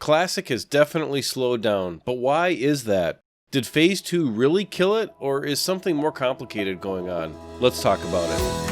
Classic has definitely slowed down, but why is that? Did Phase 2 really kill it, or is something more complicated going on? Let's talk about it.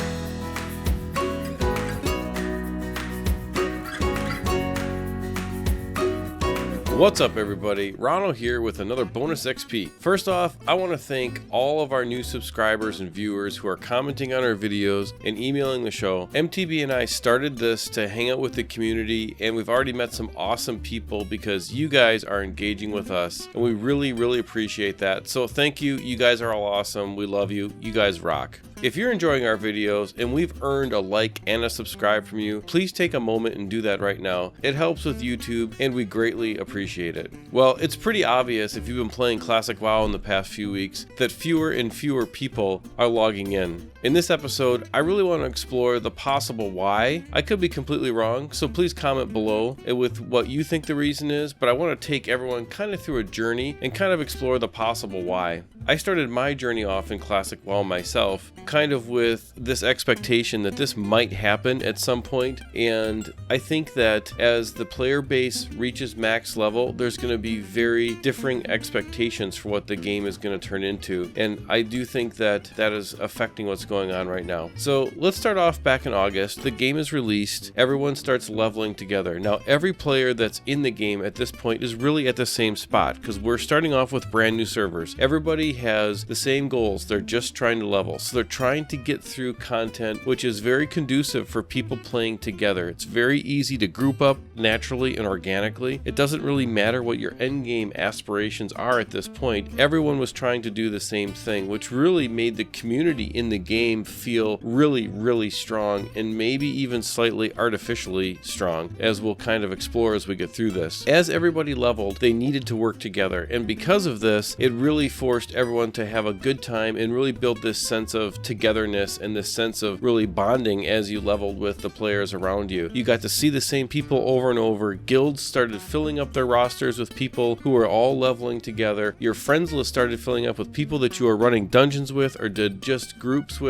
What's up everybody, Ronal here with another Bonus XP. First off, I want to thank all of our new subscribers and viewers who are commenting on our videos and emailing the show. MTB and I started this to hang out with the community, and we've already met some awesome people because you guys are engaging with us, and we really appreciate that. So thank you, you guys are all awesome, we love you, you guys rock. If you're enjoying our videos and we've earned a like and a subscribe from you, please take a moment and do that right now. It helps with YouTube and we greatly appreciate it. Well, it's pretty obvious if you've been playing Classic WoW in the past few weeks that fewer and fewer people are logging in. In this episode, I really want to explore the possible why. I could be completely wrong, so please comment below with what you think the reason is, but I want to take everyone kind of through a journey and kind of explore the possible why. I started my journey off in Classic WoW myself, kind of with this expectation that this might happen at some point, and I think that as the player base reaches max level, there's going to be very differing expectations for what the game is going to turn into, and I do think that that is affecting what's going on right now. So let's start off back in August. The game is released, everyone starts leveling together. Now every player that's in the game at this point is really at the same spot because we're starting off with brand new servers. Everybody has the same goals, they're just trying to level, so they're trying to get through content which is very conducive for people playing together. It's very easy to group up naturally and organically. It doesn't really matter what your end game aspirations are at this point. Everyone was trying to do the same thing, which really made the community in the game feel really strong, and maybe even slightly artificially strong, as we'll kind of explore as we get through this. As everybody leveled, they needed to work together, and because of this, it really forced everyone to have a good time and really build this sense of togetherness and this sense of really bonding as you leveled with the players around you. You got to see the same people over and over. Guilds started filling up their rosters with people who were all leveling together. Your friends list started filling up with people that you are running dungeons with or did just groups with,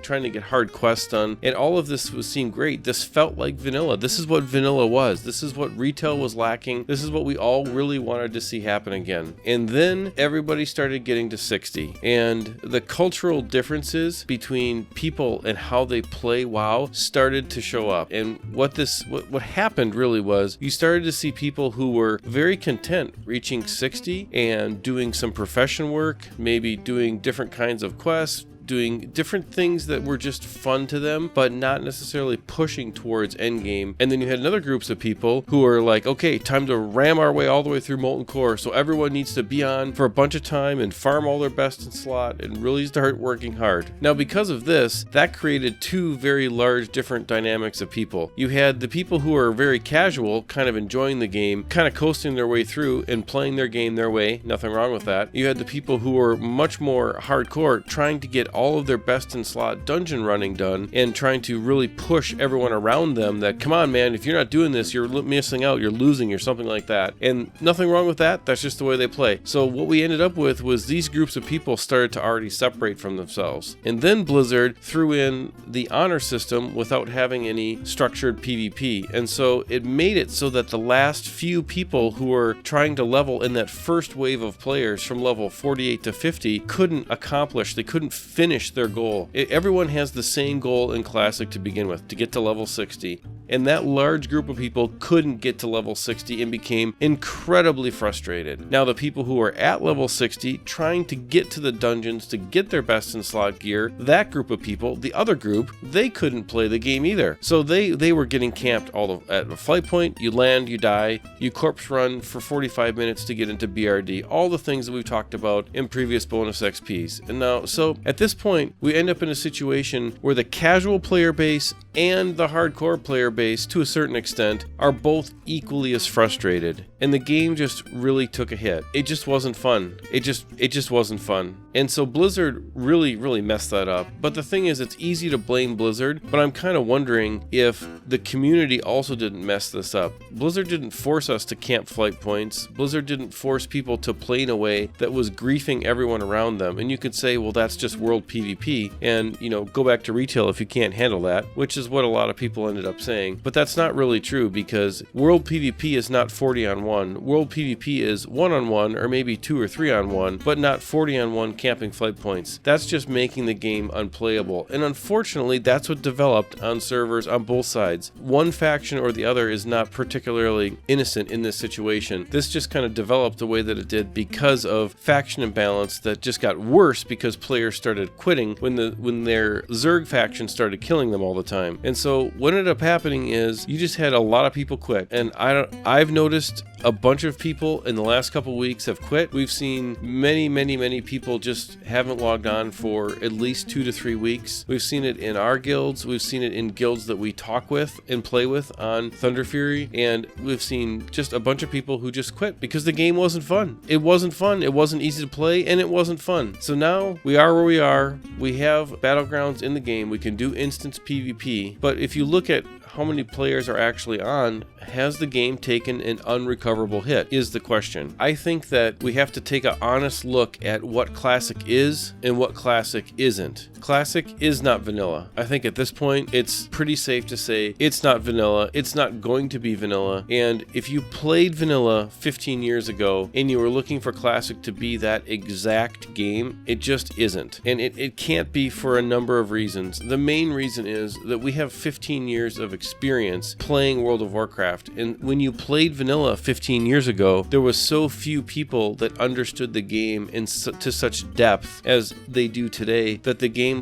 trying to get hard quests done, and all of this seemed great. This felt like vanilla. This is what vanilla was. This is what retail was lacking. This is what we all really wanted to see happen again. And then everybody started getting to 60, and the cultural differences between people and how they play WoW started to show up. And what happened really was you started to see people who were very content reaching 60 and doing some profession work, maybe doing different kinds of quests, doing different things that were just fun to them, but not necessarily pushing towards endgame. And then you had another groups of people who are like, okay, time to ram our way all the way through Molten Core, so everyone needs to be on for a bunch of time and farm all their best in slot and really start working hard. Now because of this, that created two very large different dynamics of people. You had the people who are very casual, kind of enjoying the game, kind of coasting their way through and playing their game their way, nothing wrong with that. You had the people who were much more hardcore, trying to get all of their best in slot dungeon running done and trying to really push everyone around them that, come on man, if you're not doing this, you're missing out, you're losing, or something like that. And nothing wrong with that, that's just the way they play. So what we ended up with was these groups of people started to already separate from themselves. And then Blizzard threw in the honor system without having any structured PvP. And so it made it so that the last few people who were trying to level in that first wave of players from level 48 to 50 couldn't accomplish, they couldn't finish their goal. Everyone has the same goal in Classic to begin with, to get to level 60. And that large group of people couldn't get to level 60 and became incredibly frustrated. Now the people who are at level 60 trying to get to the dungeons to get their best in slot gear, that group of people, the other group, they couldn't play the game either. So they were getting camped at a flight point, you land, you die, you corpse run for 45 minutes to get into BRD, all the things that we've talked about in previous bonus XPs. And now, so at this point, we end up in a situation where the casual player base and the hardcore player base, to a certain extent, are both equally as frustrated. And the game just really took a hit. It just wasn't fun. It just wasn't fun. And so Blizzard really messed that up. But the thing is, it's easy to blame Blizzard, but I'm kind of wondering if the community also didn't mess this up. Blizzard didn't force us to camp flight points. Blizzard didn't force people to play in a way that was griefing everyone around them. And you could say, well, that's just world PvP, and, you know, go back to retail if you can't handle that, which is what a lot of people ended up saying. playing, but that's not really true because World PvP is not 40 on 1. World PvP is 1 on 1 or maybe 2 or 3 on 1, but not 40 on 1 camping flight points. That's just making the game unplayable, and unfortunately that's what developed on servers on both sides. One faction or the other is not particularly innocent in this situation. This just kind of developed the way that it did because of faction imbalance that just got worse because players started quitting when their Zerg faction started killing them all the time. And so what ended up happening is you just had a lot of people quit, and I've noticed a bunch of people in the last couple weeks have quit. We've seen many people just haven't logged on for at least 2 to 3 weeks. We've seen it in our guilds. We've seen it in guilds that we talk with and play with on Thunder Fury. And we've seen just a bunch of people who just quit because the game wasn't fun. It wasn't fun. It wasn't easy to play, and it wasn't fun. So now we are where we are. We have battlegrounds in the game. We can do instance PvP. But if you look at how many players are actually on, has the game taken an unrecoverable hit is the question. I think that we have to take an honest look at what Classic is and what Classic isn't. Classic is not vanilla. I think at this point it's pretty safe to say it's not vanilla. It's not going to be vanilla. And if you played vanilla 15 years ago and you were looking for Classic to be that exact game, it just isn't. And it can't be for a number of reasons. The main reason is that we have 15 years of experience playing World of Warcraft. And when you played vanilla 15 years ago, there was so few people that understood the game to such depth as they do today, that the game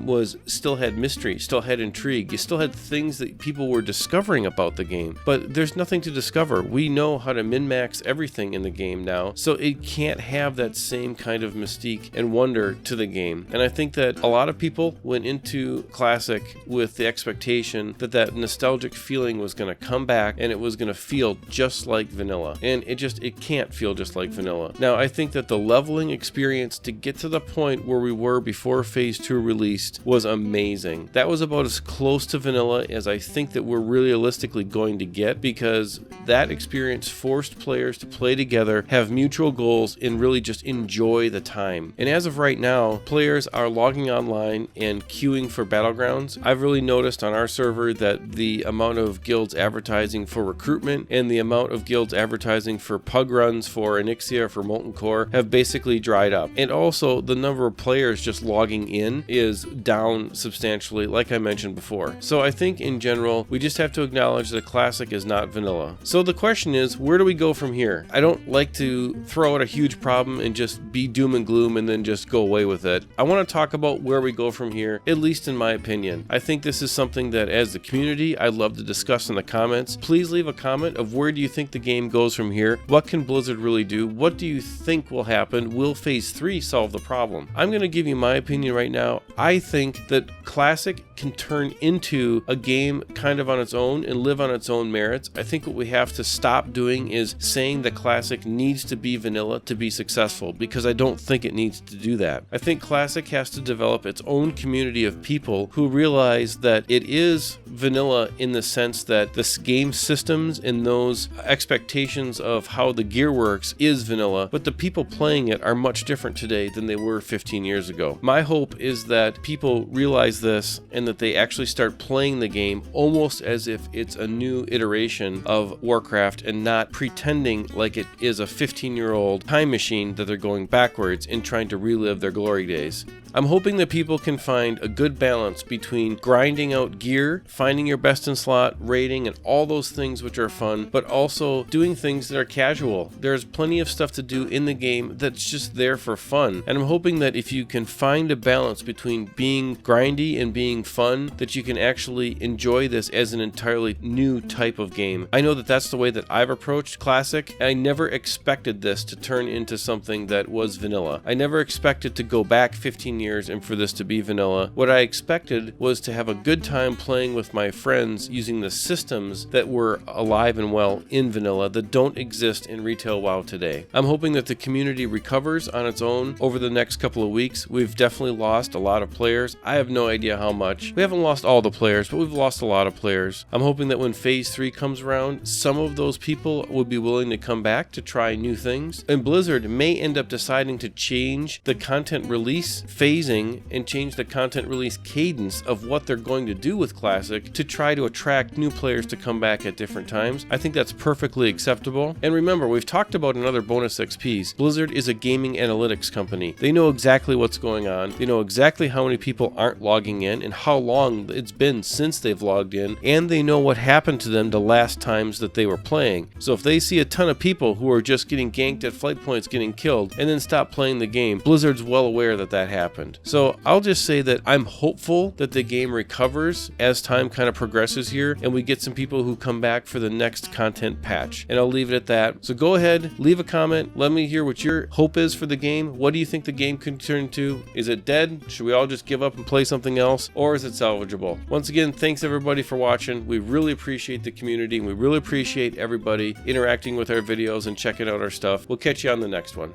still had mystery, still had intrigue. You still had things that people were discovering about the game, but there's nothing to discover. We know how to min-max everything in the game now, so it can't have that same kind of mystique and wonder to the game. And I think that a lot of people went into Classic with the expectation that that nostalgic feeling was going to come back and it was going to feel just like vanilla, and it can't feel just like vanilla. Now I think that the leveling experience to get to the point where we were before Phase 2 released was amazing. That was about as close to vanilla as I think that we're realistically going to get, because that experience forced players to play together, have mutual goals, and really just enjoy the time. And as of right now, players are logging online and queuing for battlegrounds. I've really noticed on our server that the amount of guilds advertising for recruitment and the amount of guilds advertising for pug runs for Onyxia, for Molten Core, have basically dried up. And also the number of players just logging in is down substantially, like I mentioned before. So I think in general, we just have to acknowledge that Classic is not vanilla. So the question is, where do we go from here? I don't like to throw out a huge problem and just be doom and gloom and then just go away with it. I want to talk about where we go from here, at least in my opinion. I think this is something that as the community, I'd love to discuss in the comments. Please leave a comment of where do you think the game goes from here? What can Blizzard really do? What do you think will happen? Will Phase 3 solve the problem? I'm going to give you my opinion right now. I think that Classic can turn into a game kind of on its own and live on its own merits. I think what we have to stop doing is saying that Classic needs to be vanilla to be successful, because I don't think it needs to do that. I think Classic has to develop its own community of people who realize that it is vanilla in the sense that the game systems and those expectations of how the gear works is vanilla, but the people playing it are much different today than they were 15 years ago. My hope is that people realize this and that they actually start playing the game almost as if it's a new iteration of Warcraft and not pretending like it is a 15-year-old time machine that they're going backwards and trying to relive their glory days. I'm hoping that people can find a good balance between grinding out gear, finding your best in slot, raiding, and all those things which are fun, but also doing things that are casual. There's plenty of stuff to do in the game that's just there for fun. And I'm hoping that if you can find a balance between being grindy and being fun, that you can actually enjoy this as an entirely new type of game. I know that that's the way that I've approached Classic. I never expected this to turn into something that was vanilla. I never expected to go back 15 years and for this to be vanilla. What I expected was to have a good time playing with my friends using the systems that were alive and well in vanilla that don't exist in retail WoW today. I'm hoping that the community recovers on its own over the next couple of weeks. We've definitely lost a lot of players. I have no idea how much. We haven't lost all the players, but we've lost a lot of players. I'm hoping that when Phase 3 comes around, some of those people will be willing to come back to try new things, and Blizzard may end up deciding to change the content release phase phasing and change the content release cadence of what they're going to do with Classic to try to attract new players to come back at different times. I think that's perfectly acceptable. And remember, we've talked about in other bonus XPs, Blizzard is a gaming analytics company. They know exactly what's going on. They know exactly how many people aren't logging in and how long it's been since they've logged in, and they know what happened to them the last times that they were playing. So if they see a ton of people who are just getting ganked at flight points, getting killed, and then stop playing the game, Blizzard's well aware that that happened. So I'll just say that I'm hopeful that the game recovers as time kind of progresses here, and we get some people who come back for the next content patch. And I'll leave it at that. So go ahead, leave a comment, let me hear what your hope is for the game. What do you think the game could turn into? Is it dead? Should we all just give up and play something else? Or is it salvageable? Once again, thanks everybody for watching. We really appreciate the community, and we really appreciate everybody interacting with our videos and checking out our stuff. We'll catch you on the next one.